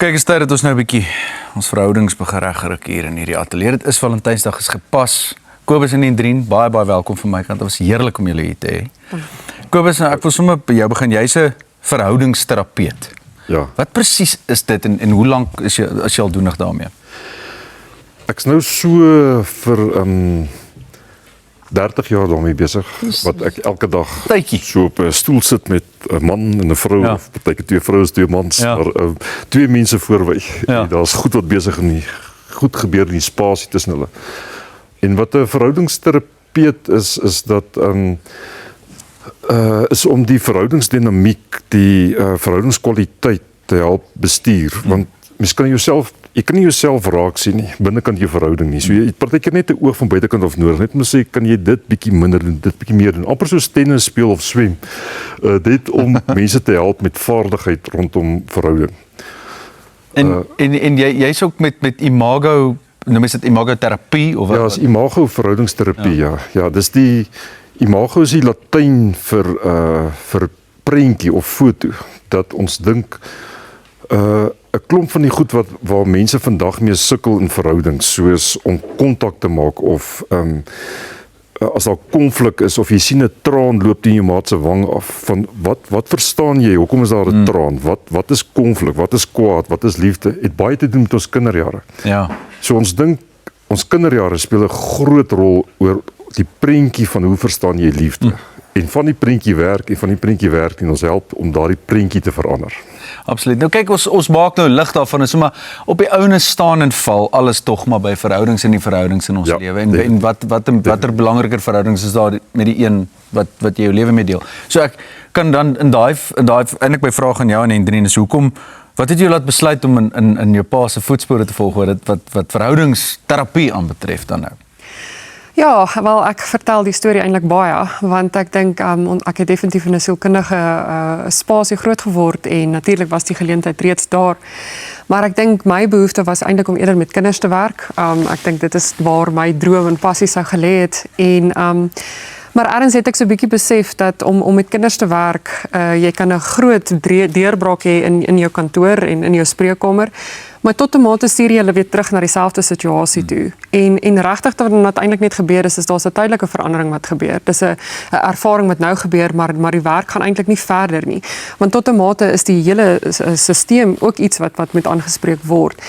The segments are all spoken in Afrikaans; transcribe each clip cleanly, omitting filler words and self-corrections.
Kyk, is tyd dat ons nou 'n bietjie ons verhoudings begin regryk hier in hierdie ateljee. Dit is Valentynsdag, is gepas. Kobus en Hendrien, baie welkom van my kant. Dit was heerlik om julle hier te hê. Kobus, ek wil sommer by jou begin. Jy's 'n verhoudingsterapeut. Ja. Wat presies is dit en hoe lank is jy al doenig daarmee? Ek's nou so vir 30 jaar daarmee besig, wat ek elke dag Tydjie. so op 'n stoel sit met 'n man en 'n vrou, Ja. of partyke 2 vroue, 2 mans, Ja. maar 2 mense voorwy. Ja. Daar's goed wat besig in die goed gebeur in die spasie tussen hulle. En wat 'n verhoudingsterapeut is dat is om die verhoudingsdinamiek, die verhoudingskwaliteit te help bestuur, want jy kan nie jouself raak sien nie, binnekant jou verhouding nie. So jy het partykeer net 'n oog van buitekant af nodig. Net om te sê, kan jy dit bietjie minder doen, dit bietjie meer doen. Amper soos tennis speel of swem. Dit om mense te help met vaardigheid rondom verhouding. En jy's ook met imago, noem jy dit imagoterapie of wat? Ja, is imago verhoudingsterapie, ja. Ja, dis die imago is die Latyn vir prentjie of foto, dat ons dink 'n klomp van die goed waar mense vandag mee sukkel in verhoudings, soos om kontak te maak of as daar konflik is of jy sien 'n traan loop teen jou maat se wang af, van wat verstaan jy, hoekom is daar 'n traan, wat is konflik, wat is kwaad, wat is liefde, het baie te doen met ons kinderjare. Ja. So ons dink ons kinderjare speel 'n groot rol oor die prentjie van hoe verstaan jy liefde. En van die prentjie werk en ons help om daardie prentjie te verander. Absoluut. Nou kyk, ons maak nou lig daarvan, is maar op die ouene staan en val alles tog maar by verhoudings in ons Ja, lewe. En watter belangriker verhoudings is daar met die een wat jy jou lewe mee deel. So ek kan dan in daai eintlik by vraag aan jou en Hendrien is wat het jou laat besluit om in jou pa se voetspore te volg wat verhoudingsterapie aanbetref dan nou? Ja, wel ek vertel die storie eintlik baie, want ek dink ek het definitief in 'n sielkundige spasie groot geword en natuurlik was die geleentheid reeds daar. Maar ek dink my behoefte was eintlik om eerder met kinders te werk. Ek dink dit is waar my droom en passie sou gelê het en maar ergens het ek so 'n bietjie besef dat om met kinders te werk, jy kan 'n groot deurbraak hê in jou kantoor en in jou spreekkamer, maar tot 'n mate stuur jy hulle weer terug na dieselfde situasie toe. En regtig wat eintlik net gebeur is daar's 'n tydelike verandering wat gebeur. Dis 'n ervaring wat nou gebeur, maar die werk gaan eintlik nie verder nie. Want tot 'n mate is die hele stelsel ook iets wat moet aangespreek word.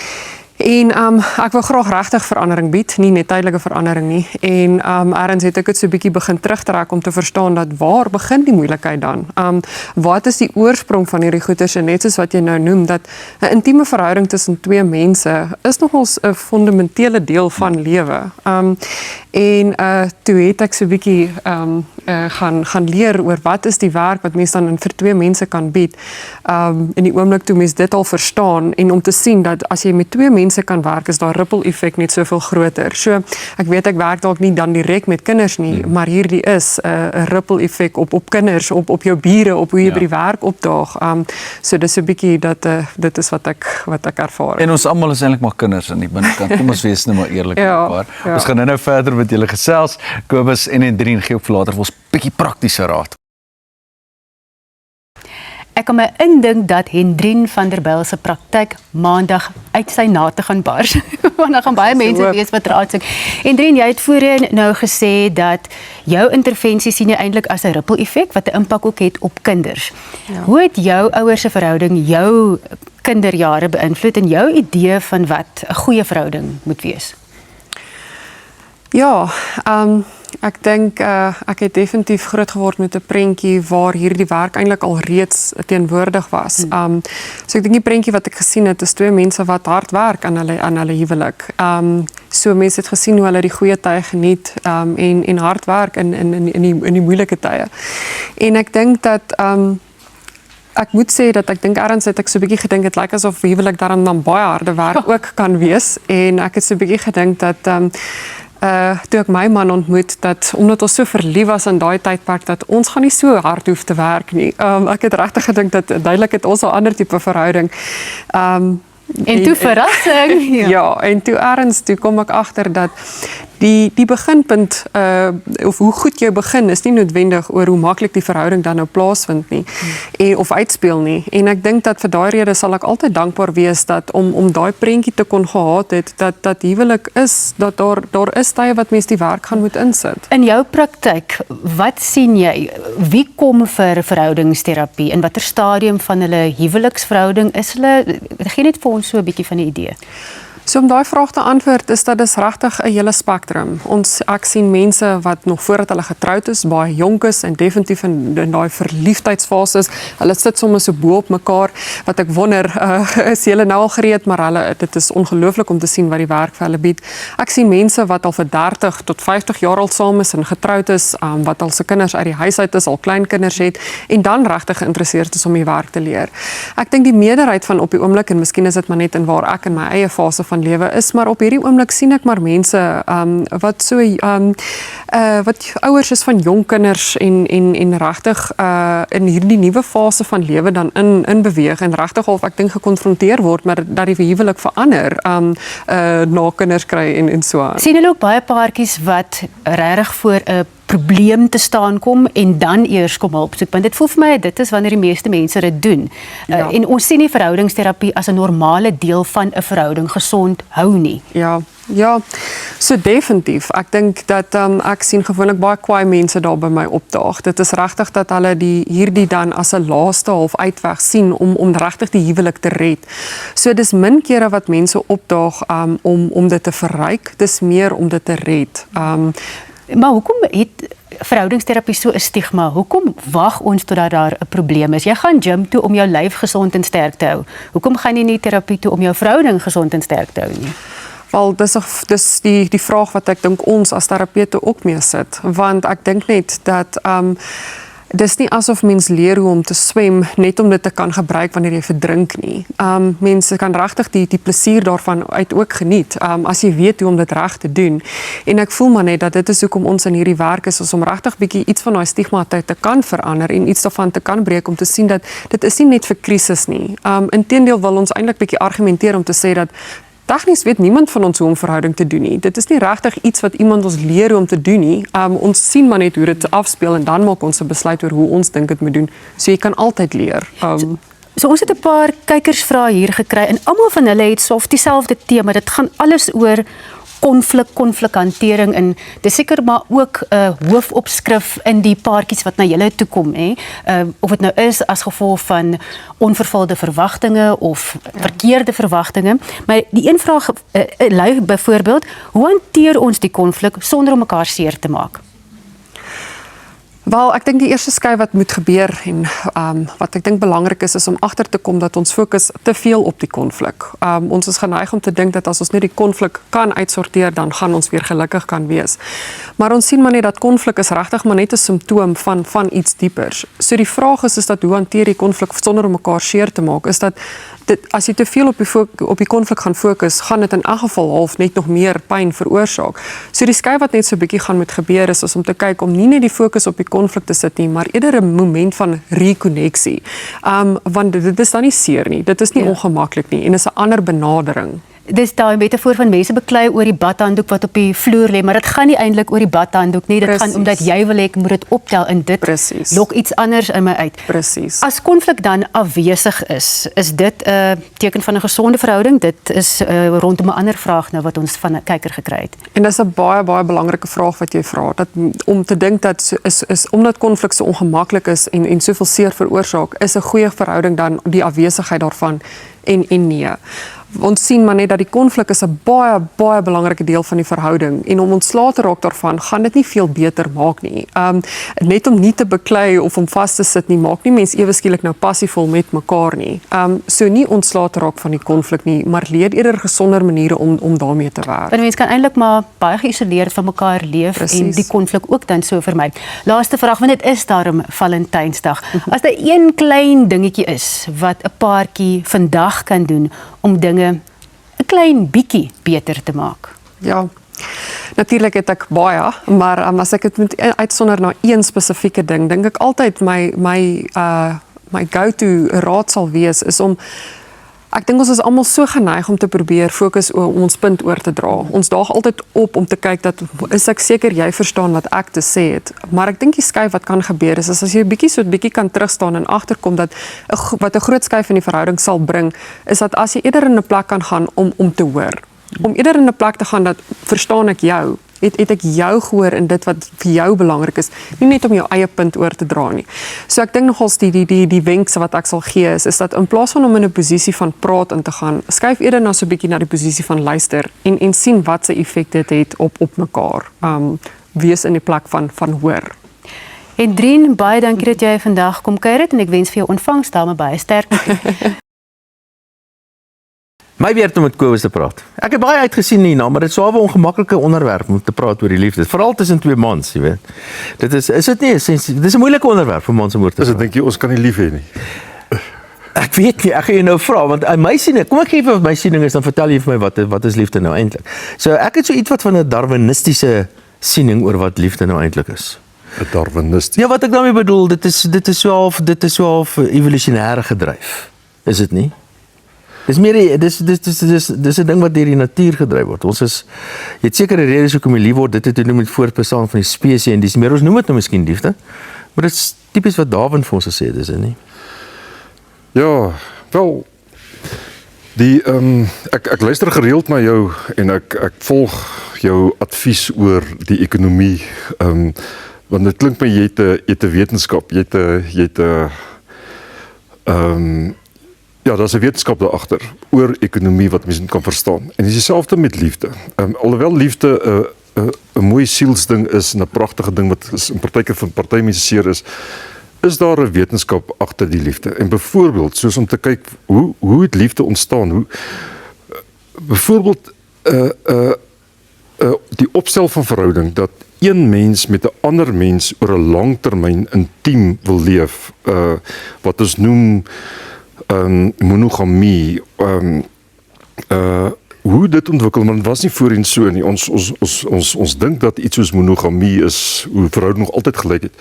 En ek wil graag regtig verandering bied, nie net tydelike verandering nie. En ergens het ek dit so 'n bietjie begin terugtrek om te verstaan dat waar begin die moeilikheid dan? Wat is die oorsprong van hierdie goeters en net soos wat jy nou noem, dat 'n intieme verhouding tussen 2 mense is nogals 'n fundamentele deel van lewe. En toe het ek so 'n bietjie gaan leer oor wat is die werk wat mens dan vir 2 mense kan bied. In die oomblik toe mens dit al verstaan en om te sien dat as jy met 2 mense kan werk, is daar ripple effek net soveel groter. So ek weet ek werk dalk nie dan direk met kinders nie, maar hierdie is 'n ripple effek op kinders, op jou bure, op hoe jy by die werk opdaag. So dis 'n bietjie dat dit is wat ek ervaar. En ons almal is eintlik maar kinders aan die binnekant. Kom ons wees nou maar eerlik met Ja, mekaar. ja. Ons gaan nou verder met julle gesels. Kobus en Hendrien gee op vir later vir ons bietjie praktiese raad. Ek kan my indink dat Hendrien van der Bijl se praktyk maandag uit sy nate gaan bars. Want daar gaan baie mense wees wat raad soek. Hendrien, jy het voorheen nou gesê dat jou intervensie sien jy eintlik as 'n ripple effek wat 'n impak ook het op kinders. Ja. Hoe het jou ouers se verhouding jou kinderjare beïnvloed en jou idee van wat 'n goeie verhouding moet wees? Ja, ek dink ek het definitief groot geword met 'n prentjie waar hierdie werk eintlik al reeds teenwoordig was. So ek dink die prentjie wat ek gesien het is 2 mense wat hard werk aan hulle huwelik. So mense het gesien hoe hulle die goeie tye geniet en hard werk in die moeilike tye. En ek dink dat ek moet sê dat ek dink ergens het ek so 'n bietjie gedink dit lyk asof huwelik dan baie harde werk ook kan wees en ek het so 'n bietjie gedink dat toe ek my man ontmoet, dat omdat ons so verlief was in daai tydperk, dat ons gaan nie so hard hoef te werk nie. Ek het regtig gedink dat duidelik het ons 'n ander tipe verhouding. En toe verrassing. Ja, en toe ergens toe kom ek agter dat die beginpunt of hoe goed jy begin is nie noodwendig oor hoe maklik die verhouding dan nou plaasvind nie of uitspeel nie. En ek dink dat vir daai rede sal ek altyd dankbaar wees dat om daai prentjie te kon gehad het dat huwelik is, dat daar is tye wat mens die werk gaan moet insit. In jou praktyk, wat sien jy? Wie kom vir verhoudingsterapie? In watter stadium van hulle huweliksverhouding is hulle? Gee net vir ons so 'n bietjie van 'n idee. So om daai vraag te antwoord is dat dis regtig 'n hele spektrum. Ek sien mense wat nog voordat hulle getroud is, baie jonk is en definitief in daai verliefdheidsfases. Hulle sit sommer so bo op mekaar wat ek wonder, is hulle nou al gereed, maar dit is ongelooflik om te sien wat die werk vir hulle bied. Ek sien mense wat al vir 30 tot 50 jaar al saam is en getroud is, wat al se kinders uit die huis uit is, al kleinkinders het en dan regtig geïnteresseerd is om die werk te leer. Ek dink die meerderheid van op die oomblik, en miskien is dit maar net in waar ek in my eie fase van lewe is, maar op hierdie oomblik sien ek maar mense wat so wat ouers is van jong kinders en regtig in hierdie nuwe fase van lewe dan in beweeg en regtig of ek dink gekonfronteer word met dat die huwelik verander na kinders kry en so aan. Sien julle ook baie paartjies wat regtig voor 'n probleem te staan kom en dan eers kom hulp soek, want dit voel vir my dit is wanneer die meeste mense dit doen. En ons sien nie verhoudingsterapie as 'n normale deel van 'n verhouding gesond hou nie. Ja, so definitief. Ek dink dat ek sien gewoonlik baie kwaai mense daar by my opdaag. Dit is regtig dat hulle hierdie dan as 'n laaste half uitweg sien om regtig die huwelik te red. So dis min kere wat mense opdaag om dit te verryk, dis meer om dit te red. Maar hoekom het verhoudingsterapie so 'n stigma? Hoekom wag ons totdat daar 'n probleem is? Jy gaan gym toe om jou lyf gesond en sterk te hou. Hoekom gaan jy nie terapie toe om jou verhouding gesond en sterk te hou nie? Wel, dis die vraag wat ek dink ons as terapeute ook mee sit, want ek dink net dat dis nie asof mens leer hoe om te swem net om dit te kan gebruik wanneer jy verdrink nie. Mense kan regtig die plesier daarvan uit ook geniet, as jy weet hoe om dit reg te doen. En ek voel maar net dat dit is hoekom ons in hierdie werk is om regtig bietjie iets van daai stigma te kan verander en iets daarvan te kan breek om te sien dat dit is nie net vir krisis nie. Inteendeel wil ons eintlik bietjie argumenteer om te sê dat tegnies weet niemand van ons hoe om verhouding te doen nie. Dit is nie regtig iets wat iemand ons leer hoe om te doen nie. Ons sien maar net hoe dit afspeel en dan maak ons 'n besluit oor hoe ons dink dit moet doen. So jy kan altyd leer. So ons het 'n paar kykersvrae hier gekry en almal van hulle het sof dieselfde tema. Dit gaan alles oor konflikhantering en dis seker maar ook 'n hoofopskrif in die paartjies wat na julle toe kom, of dit nou is as gevolg van onvervulde verwagtinge of verkeerde verwagtinge. Maar die een vraag lui byvoorbeeld, hoe hanteer ons die konflik sonder om mekaar seer te maak? Wel, ek dink die eerste skui wat moet gebeur en wat ek dink belangrik is om agter te kom dat ons fokus te veel op die konflik. Ons is geneig om te dink dat as ons net die konflik kan uitsorteer, dan gaan ons weer gelukkig kan wees. Maar ons sien maar net dat konflik is regtig maar net 'n simptoom van iets diepers. So die vraag is dat hoe hanteer jy konflik sonder om mekaar seer te maak? Is dat as jy te veel op die konflik gaan fokus, gaan dit in elk geval half net nog meer pyn veroorsaak. So die skui wat net so 'n bietjie gaan moet gebeur is om te kyk om nie net die fokus op die konflik te sit nie, maar eerder 'n moment van rekonneksie. Want dit is dan nie seer nie, dit is nie ongemaklik nie en is 'n ander benadering. Dis daai metafoor van mense beklei oor die badhanddoek wat op die vloer lê, maar dit gaan nie eintlik oor die badhanddoek nie, dit gaan omdat jy wil hê ek moet dit optel en dit lok iets anders in my uit. Presies. As konflik dan afwesig is dit 'n teken van 'n gesonde verhouding? Dit is rondom 'n ander vraag nou wat ons van 'n kyker gekry het. En dis 'n baie belangrike vraag wat jy vra, dat om te dink dat is omdat konflik so ongemaklik is en soveel seer veroorsaak, is 'n goeie verhouding dan die afwesigheid daarvan en nee. Ons sien maar net dat die konflik is 'n baie belangrike deel van die verhouding en om ontslae te raak daarvan gaan dit nie veel beter maak nie. Net om nie te beklei of om vas te sit nie, maak nie mens ewe skielik nou passievol met mekaar nie. So nie ontslae te raak van die konflik nie, maar leer eerder gesonder maniere om daarmee te werk. Want mens kan eintlik maar baie geïsoleerd van mekaar leef en die konflik ook dan so vermy. Laaste vraag, want dit is daarom Valentynsdag. As daar een klein dingetjie is wat 'n paartjie vandag kan doen om dinge 'n klein bietjie beter te maak. Ja, natuurlik het ek baie, maar as ek dit moet uitsonder na een spesifieke ding, dink ek altyd my go-to raad sal wees is om Ek dink ons is almal so geneig om te probeer fokus om ons punt oor te dra. Ons daag altyd op om te kyk dat is ek seker jy verstaan wat ek te sê het. Maar ek dink die skuif wat kan gebeur is as jy bietjie kan terugstaan en agterkom dat wat 'n groot skuif in die verhouding sal bring, is dat as jy eerder in 'n plek kan gaan om te hoor. Om eerder in 'n plek te gaan dat verstaan ek jou. Het ek jou gehoor in dit wat vir jou belangrik is, nie net om jou eie punt oor te dra nie. So ek dink nogals die wenke wat ek sal gee is dat in plaas van om in 'n posisie van praat in te gaan, skuif eerder na so 'n bietjie na die posisie van luister en sien wat se effek dit het op mekaar. Wees in die plek van hoor. Hendrien, baie dankie dat jy vandag kom kuier het en ek wens vir jou ontvangs daarmee baie sterkte. My beurt om met Kobus te praat. Ek het baie uitgesien hierna, maar dit is so 'n ongemaklike onderwerp om te praat oor die liefde. Veral tussen twee mans, jy weet. Dit is dit nie dit is 'n moeilike onderwerp vir mans om oor te praat. Dink jy ons kan nie lief hê nie? Ek weet nie, ek gaan jou nou vra want my siening, kom ek gee vir wat my siening is, dan vertel jy vir my wat is liefde nou eintlik. So ek het so iets wat van 'n darwinistiese siening oor wat liefde nou eintlik is. 'n Darwinist. Ja, wat ek daarmee bedoel, dit is so half evolusionêre gedryf. Is dit nie? Dis meer dis 'n ding wat deur die natuur gedryf word. Jy het sekere redes hoekom jy lief word, dit het te doen met voortbestaan van die spesies en dis meer ons noem dit nou miskien liefde. Maar dit is tipies wat Darwin vir ons gesê het, is dit nie? Ja, wel ek luister gereeld na jou en ek volg jou advies oor die ekonomie. Want dit klink my jy het 'n wetenskap, jy het 'n ja, daar's 'n wetenskap daar agter oor ekonomie wat mense kan verstaan. En dis dieselfde met liefde. Alhoewel liefde 'n mooi sielsding is en 'n pragtige ding wat in partykeer van party mense seer is daar 'n wetenskap agter die liefde. En byvoorbeeld, soos om te kyk hoe het liefde ontstaan? Byvoorbeeld die opstel van verhouding dat een mens met 'n ander mens oor 'n lang termyn intiem wil leef, wat ons noem monogamie, hoe dit ontwikkel, maar dit was nie voorheen so nie. Ons dink dat iets soos monogamie is hoe verhouding nog altyd gelyk het.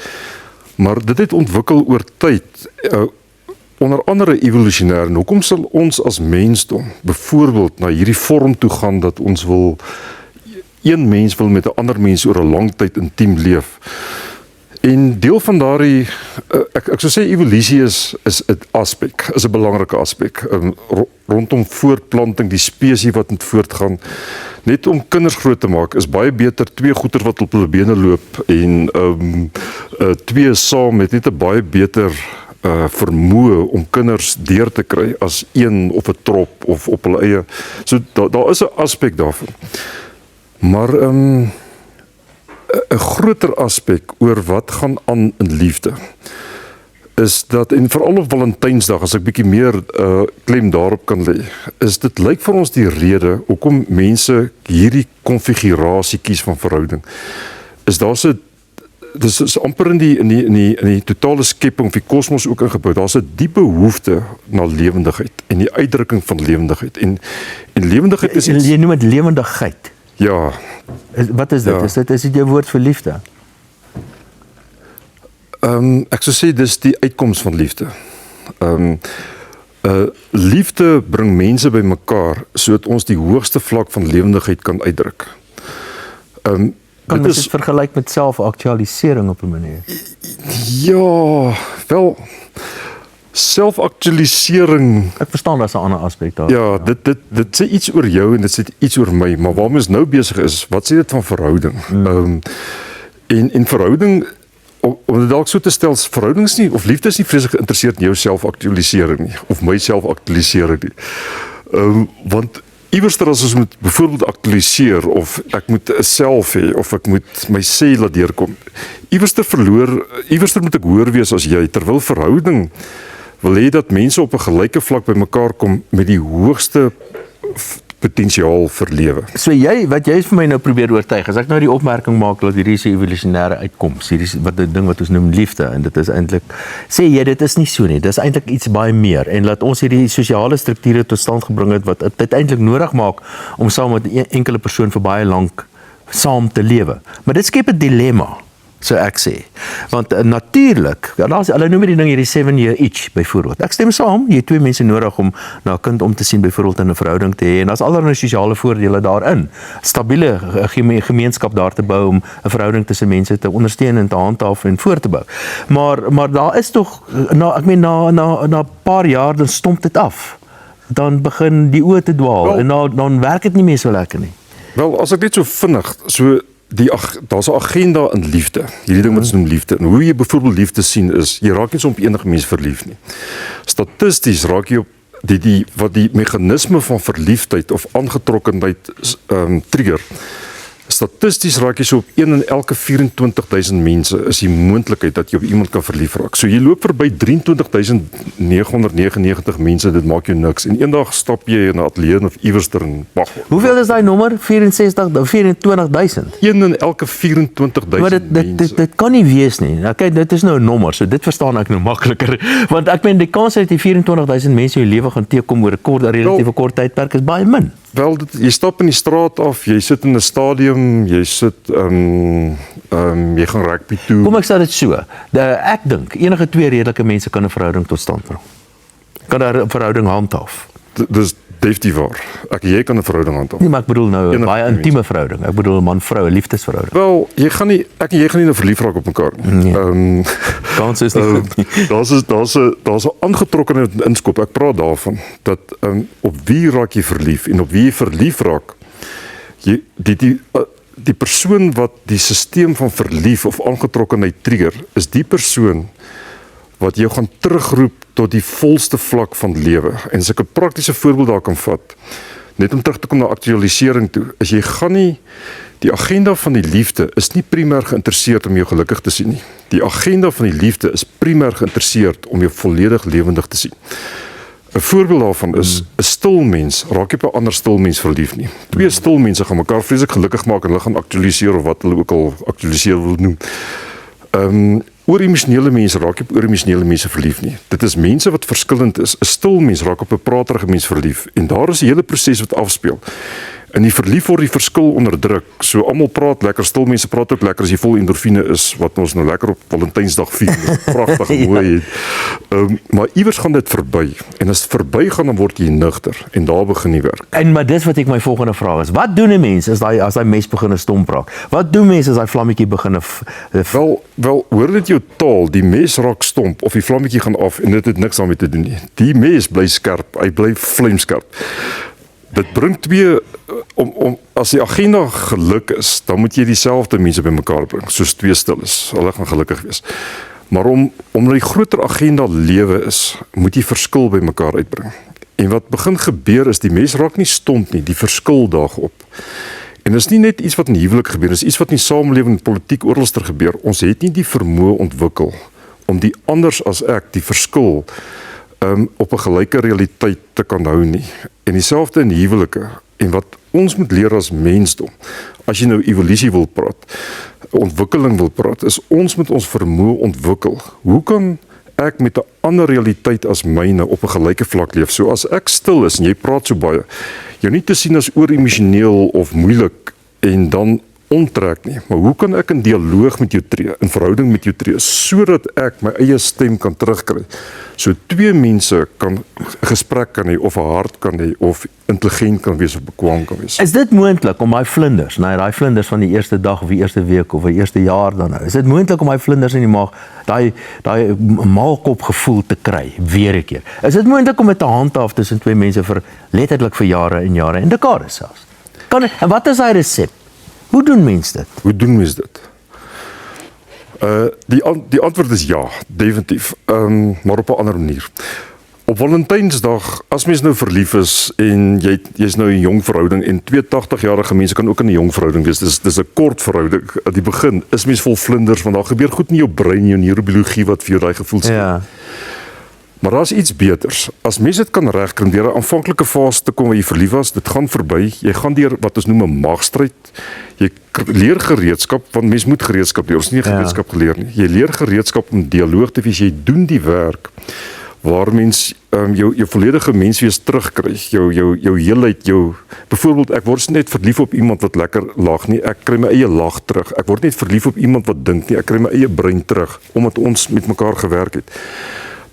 Maar dit het ontwikkel oor tyd, onder andere evolusionêr. En hoekom sal ons as mensdom byvoorbeeld na hierdie vorm toe gaan dat ons wil een mens wil met 'n ander mens oor 'n lang tyd intiem leef? En deel van daardie ek sou sê evolusie is 'n aspek, is 'n belangrike aspek rondom voortplanting, die spesies wat moet voortgaan. Net om kinders groot te maak is baie beter twee goeter wat op hulle bene loop en twee saam met net 'n baie beter vermoë om kinders deur te kry as een of 'n trop of op hulle eie. So daar is 'n aspek daarvan. Maar 'n groter aspek oor wat gaan aan in liefde is dat, en veral op Valentynsdag, as ek bietjie meer klem daarop kan lê, is dit lyk vir ons die rede hoekom mense hierdie konfigurasie kies van verhouding. Is daar so dis is amper in die totale skepping of die kosmos ook ingebou. Daar's 'n diepe behoefte na lewendigheid en die uitdrukking van lewendigheid. En lewendigheid is Jy noem dit lewendigheid. Ja. Wat is dit? Ja. Is dit jou woord vir liefde? Ek sou sê dis die uitkoms van liefde. Liefde bring mense bymekaar sodat ons die hoogste vlak van lewendigheid kan uitdruk. Kan dit vergelyk met selfaktualisering op 'n manier? Ja, wel selfaktualisering. Ek verstaan daar's 'n ander aspek daar. Ja, dit sê iets oor jou en dit sê iets oor my, maar waarmee ons nou besig is, wat sê dit van verhouding? En verhouding, om dit dalk so te stel, verhoudings nie of liefde is nie vreeslik geïnteresseerd in jou selfaktualisering nie of my selfaktualisering nie. Want iewers as ons moet byvoorbeeld aktualiseer of ek moet 'n self hê of ek moet my sê laat deurkom. Iewers moet ek hoër wees as jy, terwyl verhouding wil hê dat mense op 'n gelyke vlak bymekaar kom met die hoogste potensiaal vir lewe. So wat jy vir my nou probeer oortuig, as ek nou die opmerking maak dat hierdie is 'n evolusionêre uitkoms, hierdie is wat 'n ding wat ons noem liefde, en dit is eintlik, sê jy dit is nie so nie, dis eintlik iets baie meer, en laat ons hierdie sosiale strukture tot stand gebring het, wat dit eintlik nodig maak om saam met 'n enkele persoon vir baie lank saam te lewe. Maar dit skep 'n dilemma. sou ek sê. Want natuurlik, hulle noem die ding hierdie 7-year itch byvoorbeeld. Ek stem saam, jy het 2 mense nodig om na 'n kind om te sien byvoorbeeld in 'n verhouding te hê en daar's allerlei sosiale voordele daarin. Stabiele gemeenskap daar te bou om 'n verhouding tussen mense te ondersteun en te handhaaf en voor te bou. Maar daar is tog na 'n paar jaar dan stomp dit af. Dan begin die oë te dwaal en dan werk dit nie meer so lekker nie. Wel, as ek net so vinnig, daar's 'n agenda in liefde. Hierdie ding wat ons noem liefde. En hoe jy byvoorbeeld liefde sien is, jy raak nie so op enige mens verlief nie. Statisties raak jy op wat die meganisme van verliefdheid of aangetrokkenheid trigger. Statisties raak jy so op 1 in elke 24.000 mense is die moontlikheid dat jy op iemand kan verlief raak. So jy loop verby 23.999 mense, dit maak jou niks. En eendag stap jy in 'n ateljee of iewerster en wag. Hoeveel is daai nommer? 24.000. 1 in elke 24.000 maar mense. Dit kan nie wees nie. Nou kyk, dit is nou 'n nommer, so dit verstaan ek nou makliker. Want ek meen die kans dat die 24.000 mense jou lewe gaan teekom oor 'n relatief kort tydperk is baie min. Wel, jy stap in die straat af, jy sit in 'n stadium, jy sit jy gaan rugby toe. Kom ek sê dit so. Ek dink enige 2 redelike mense kan 'n verhouding tot stand bring. Kan daar 'n verhouding handhaaf. Dis definitief waar. Jy kan 'n verhouding handhaaf. Nee, maar ek bedoel nou 'n baie intieme verhouding. Ek bedoel 'n man-vrou, 'n liefdesverhouding. Wel, jy gaan nie nou verlief raak op mekaar nie. Nee. Kans is nie goed nie. Daar's 'n aangetrokkenheid in inskop. Ek praat daarvan dat op wie raak jy verlief en op wie jy verlief raak. Die persoon wat die stelsel van verlief of aangetrokkenheid trigger, is die persoon wat jou gaan terugroep tot die volste vlak van lewe. En as ek 'n praktiese voorbeeld daar kan vat, net om terug te kom na aktualisering toe, is jy gaan nie, die agenda van die liefde is nie primêr geïnteresseerd om jou gelukkig te sien nie. Die agenda van die liefde is primêr geïnteresseerd om jou volledig lewendig te sien. 'n Voorbeeld daarvan is 'n stil mens raak nie op 'n ander stil mens verlief nie. 2 stil mense gaan mekaar vreeslik gelukkig maak en hulle gaan aktualiseer of wat hulle ook al aktualiseer wil noem. Oor-emosionele mense raak nie op oor-emosionele mense verlief nie. Dit is mense wat verskillend is. 'n Stil mens raak op 'n praterige mens verlief en daar is 'n hele proses wat afspeel. In die verlief word die verskil onderdruk. So almal praat lekker, stil mense praat ook lekker as jy vol endorfine is, wat ons nou lekker op Valentynsdag vier. Pragtig mooi het. Maar iewers gaan dit verby. En as dit verby gaan, dan word jy nugter en daar begin die werk. En maar dis wat ek my volgende vraag is. Wat doen 'n mens as daai mes begin stomp raak? Wat doen mense as daai vlammetjie begin Wel, hoor dit jou taal, die mes raak stomp of die vlammetjie gaan af en dit het niks daarmee te doen nie. Die mes bly skerp, hy bly vlamskerp. Dit bring 2 as die agenda geluk is, dan moet jy dieselfde mense bymekaar bring, soos 2 stil is. Hulle gaan gelukkig wees. Maar omdat die groter agenda lewe is, moet jy verskil bymekaar uitbring. En wat begin gebeur is die mens raak nie stomp nie, die verskil daag op. En dis nie net iets wat in huwelik gebeur, dis iets wat in die samelewing en politiek oralster gebeur. Ons het nie die vermoë ontwikkel om die anders as ek, die verskil op 'n gelyke realiteit te kan hou nie. En dieselfde in huwelike. En wat ons moet leer as mensdom, as jy nou evolusie wil praat, ontwikkeling wil praat, is ons moet ons vermoë ontwikkel. Hoe kan ek met 'n ander realiteit as myne op 'n gelyke vlak leef? So as ek stil is en jy praat so baie, jou nie te sien as oor-emosioneel of moeilik en dan onttrek nie, maar hoe kan ek in dialoog met jou tree, in verhouding met jou tree, sodat ek my eie stem kan terugkry, so 2 mense kan 'n gesprek kan hê, of 'n hart kan hê, of intelligent kan wees, of bekwam kan wees. Is dit moontlik om daai vlinders, daai vlinders van die eerste dag of die eerste week of die eerste jaar dan nou, is dit moontlik om daai vlinders in die maag, daai maalkop gevoel te kry, weer 'n keer? Is dit moontlik om dit te handhaaf tussen 2 mense vir letterlik vir jare en jare en dekades selfs? En wat is daai resep? Hoe doen mense dit? Hoe doen mense dit? Die antwoord is ja, definitief, maar op 'n ander manier. Op Valentynsdag, as mens nou verlief is en jy's nou in 'n jong verhouding en 2 80-jarige mense kan ook in 'n jong verhouding wees. Dis 'n kort verhouding. Aan die begin is mens vol vlinders want daar gebeur goed in jou brein, jou neurobiologie wat vir jou daai gevoel skep. Ja. Maar daar's iets beters. As mens dit kan regkry om deur 'n aanvanklike fase te kom waar jy verlief was, dit gaan verby. Jy gaan deur wat ons noem 'n magstryd. Jy leer gereedskap, want mens moet gereedskap leer. Ons het nie gereedskap geleer nie. Jy leer gereedskap om dialoog te wees. Jy doen die werk. waar mens jou volledige menswees terugkry, jou heelheid, byvoorbeeld ek word net verlief op iemand wat lekker lag nie, ek kry my eie lag terug. Ek word net verlief op iemand wat dink nie, ek kry my eie brein terug omdat ons met mekaar gewerk het.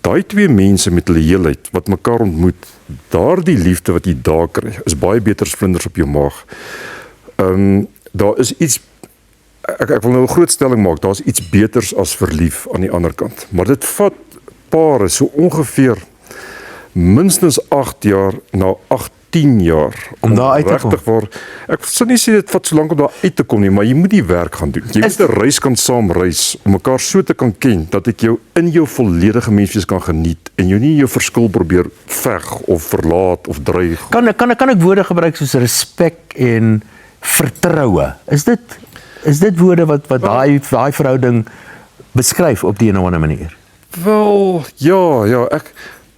Daai twee mense met hulle heelheid wat mekaar ontmoet, daardie liefde wat jy daar kry, is baie beter as vlinders op jou maag. Daar is iets, ek wil nou 'n groot stelling maak, daar is iets beters as verlief aan die ander kant. Maar dit vat pare so ongeveer minstens 8 jaar na 18 jaar Om daar uit te kom. regtig waar, ek sal nie sê dit vat so lank om daar uit te kom nie, maar jy moet die werk gaan doen. Jy moet 'n reis kan saam reis, om mekaar so te kan ken, dat ek jou in jou volledige menswees kan geniet, en jou nie jou verskil probeer veg, of verlaat, of dreig. Kan ek woorde gebruik soos respek en vertroue? Is dit woorde wat daai verhouding beskryf op die een of ander manier? Wel, ja,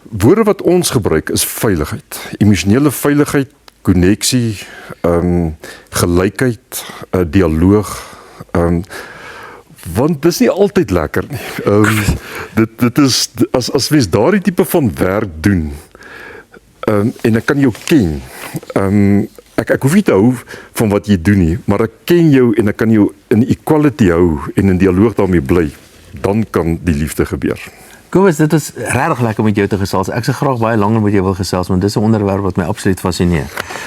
woorde wat ons gebruik is veiligheid, emosionele veiligheid, konneksie, gelykheid, dialoog, want dis nie altyd lekker nie. Dit is, as mens daardie tipe van werk doen, en ek kan jou ken, ek hoef nie te hou van wat jy doen nie, maar ek ken jou en ek kan jou in equality hou en in dialoog daarmee bly, dan kan die liefde gebeur. Kobus, dit is regtig lekker om met jou te gesels. Ek sou graag baie langer met jou wil gesels, want dis 'n onderwerp wat my absoluut fascineer.